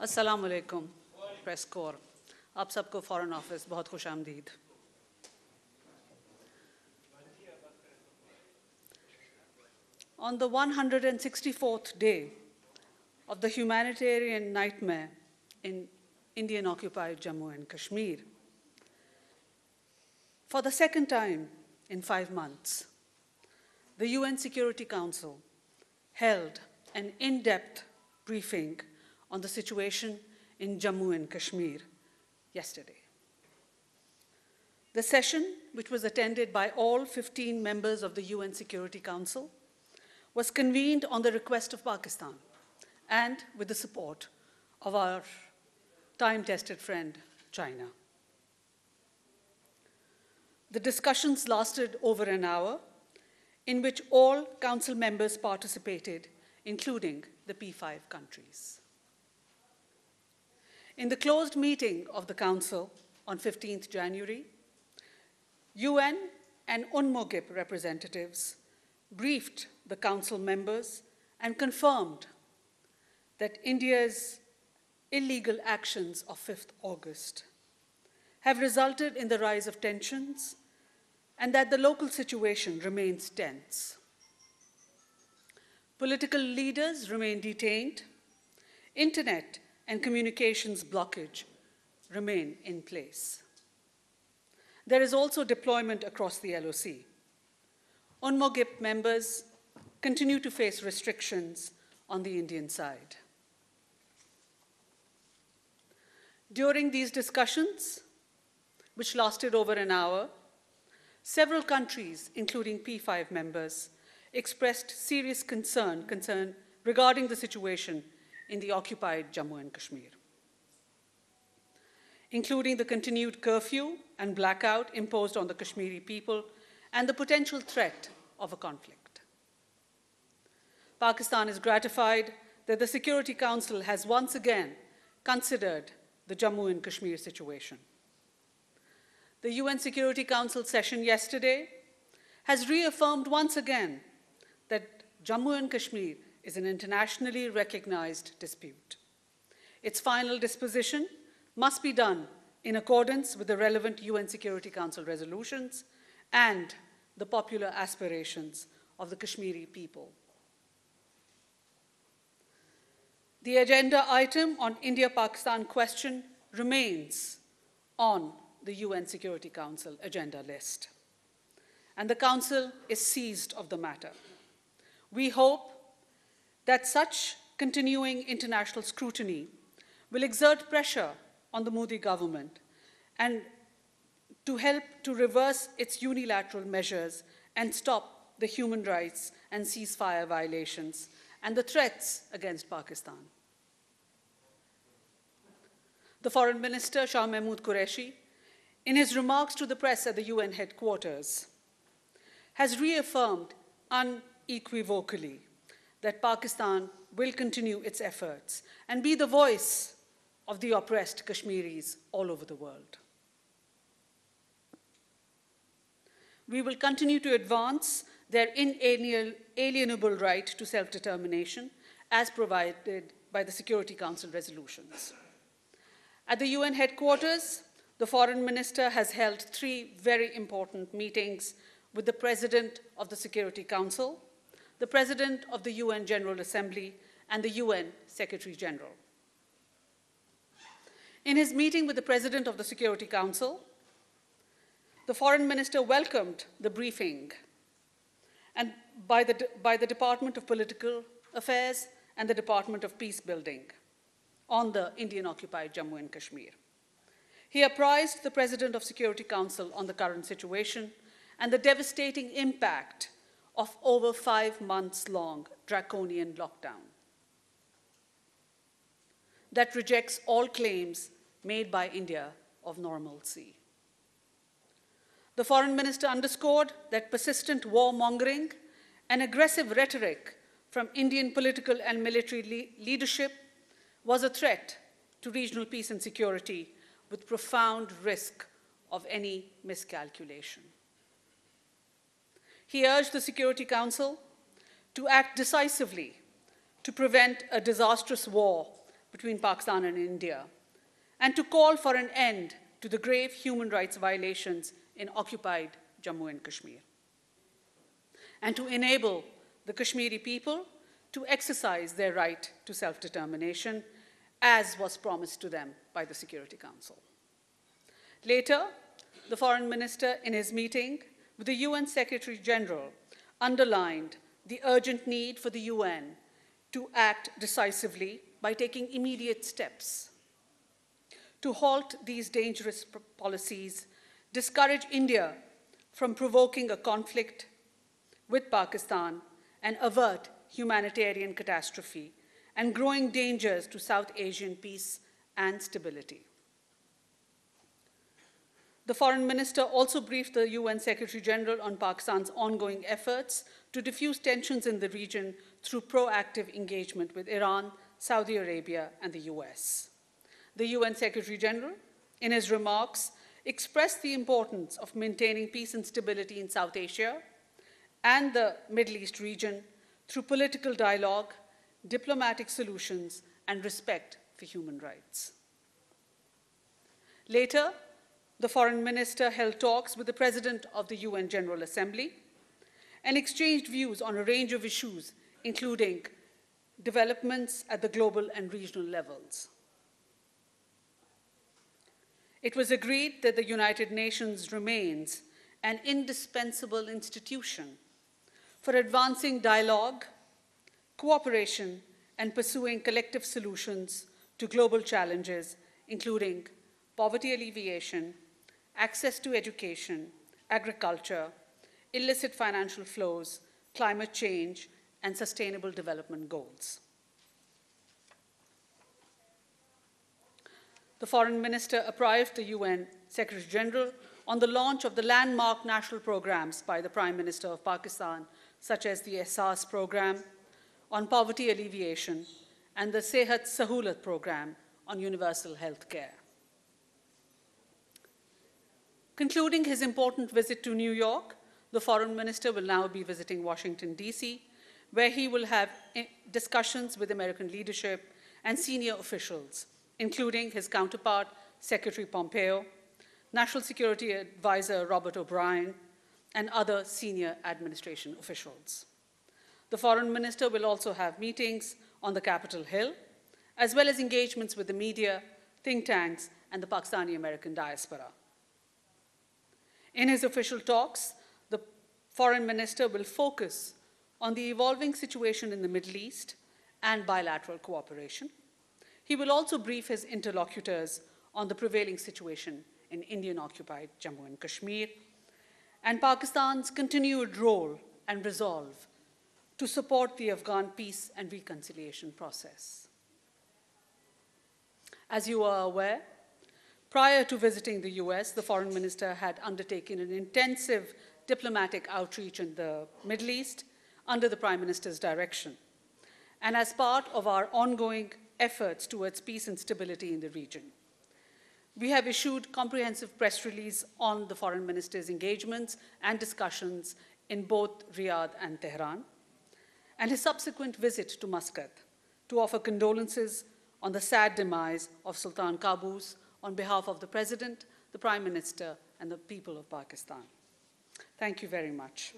अस्सलाम वालेकुम press core आप सबको फॉरेन ऑफिस बहुत खुश आमदीद। On the 164th day of the humanitarian nightmare in Indian-occupied Jammu and Kashmir, for the second time in 5 months, the UN Security Council held an in-depth briefing on the situation in Jammu and Kashmir yesterday. The session, which was attended by all 15 members of the UN Security Council, was convened on the request of Pakistan and with the support of our time-tested friend, China. The discussions lasted over an hour, in which all Council members participated, including the P5 countries. In the closed meeting of the Council on 15th January, UN and UNMOGIP representatives briefed the Council members and confirmed that India's illegal actions of 5th August have resulted in the rise of tensions and that the local situation remains tense. Political leaders remain detained, internet and communications blockage remain in place. There is also deployment across the LOC. UNMOGIP members continue to face restrictions on the Indian side. During these discussions, which lasted over an hour, several countries, including P5 members, expressed serious concern regarding the situation in the occupied Jammu and Kashmir, including the continued curfew and blackout imposed on the Kashmiri people and the potential threat of a conflict. Pakistan is gratified that the Security Council has once again considered the Jammu and Kashmir situation. The UN Security Council session yesterday has reaffirmed once again that Jammu and Kashmir is an internationally recognized dispute. Its final disposition must be done in accordance with the relevant UN Security Council resolutions and the popular aspirations of the Kashmiri people. The agenda item on India-Pakistan question remains on the UN Security Council agenda list, and the Council is seized of the matter. We hope that such continuing international scrutiny will exert pressure on the Modi government and to help to reverse its unilateral measures and stop the human rights and ceasefire violations and the threats against Pakistan. The Foreign Minister, Shah Mahmood Qureshi, in his remarks to the press at the UN headquarters, has reaffirmed unequivocally that Pakistan will continue its efforts and be the voice of the oppressed Kashmiris all over the world. We will continue to advance their inalienable right to self-determination as provided by the Security Council resolutions. At the UN headquarters, the Foreign Minister has held 3 very important meetings with the President of the Security Council, the President of the UN General Assembly, and the UN Secretary General. In his meeting with the President of the Security Council, the Foreign Minister welcomed the briefing and by the Department of Political Affairs and the Department of Peacebuilding on the Indian-occupied Jammu and Kashmir. He apprised the President of Security Council on the current situation and the devastating impact of over 5 months-long draconian lockdown that rejects all claims made by India of normalcy. The Foreign Minister underscored that persistent warmongering and aggressive rhetoric from Indian political and military leadership was a threat to regional peace and security with profound risk of any miscalculation. He urged the Security Council to act decisively to prevent a disastrous war between Pakistan and India, and to call for an end to the grave human rights violations in occupied Jammu and Kashmir, and to enable the Kashmiri people to exercise their right to self-determination, as was promised to them by the Security Council. Later, the Foreign Minister, in his meeting with the UN Secretary General, underlined the urgent need for the UN to act decisively by taking immediate steps to halt these dangerous policies, discourage India from provoking a conflict with Pakistan, and avert humanitarian catastrophe and growing dangers to South Asian peace and stability. The Foreign Minister also briefed the UN Secretary General on Pakistan's ongoing efforts to diffuse tensions in the region through proactive engagement with Iran, Saudi Arabia, and the US. The UN Secretary General, in his remarks, expressed the importance of maintaining peace and stability in South Asia and the Middle East region through political dialogue, diplomatic solutions, and respect for human rights. Later, the Foreign Minister held talks with the President of the UN General Assembly and exchanged views on a range of issues, including developments at the global and regional levels. It was agreed that the United Nations remains an indispensable institution for advancing dialogue, cooperation, and pursuing collective solutions to global challenges, including poverty alleviation, access to education, agriculture, illicit financial flows, climate change, and sustainable development goals. The Foreign Minister apprised the UN Secretary General on the launch of the landmark national programs by the Prime Minister of Pakistan, such as the Ehsaas program on poverty alleviation and the Sehat Sahulat program on universal health care. Concluding his important visit to New York, the Foreign Minister will now be visiting Washington, D.C., where he will have discussions with American leadership and senior officials, including his counterpart, Secretary Pompeo, National Security Advisor Robert O'Brien, and other senior administration officials. The Foreign Minister will also have meetings on the Capitol Hill, as well as engagements with the media, think tanks, and the Pakistani-American diaspora. In his official talks, the Foreign Minister will focus on the evolving situation in the Middle East and bilateral cooperation. He will also brief his interlocutors on the prevailing situation in Indian-occupied Jammu and Kashmir and Pakistan's continued role and resolve to support the Afghan peace and reconciliation process. As you are aware, prior to visiting the US, the Foreign Minister had undertaken an intensive diplomatic outreach in the Middle East under the Prime Minister's direction, and as part of our ongoing efforts towards peace and stability in the region. We have issued comprehensive press release on the Foreign Minister's engagements and discussions in both Riyadh and Tehran, and his subsequent visit to Muscat to offer condolences on the sad demise of Sultan Qaboos on behalf of the President, the Prime Minister, and the people of Pakistan. Thank you very much.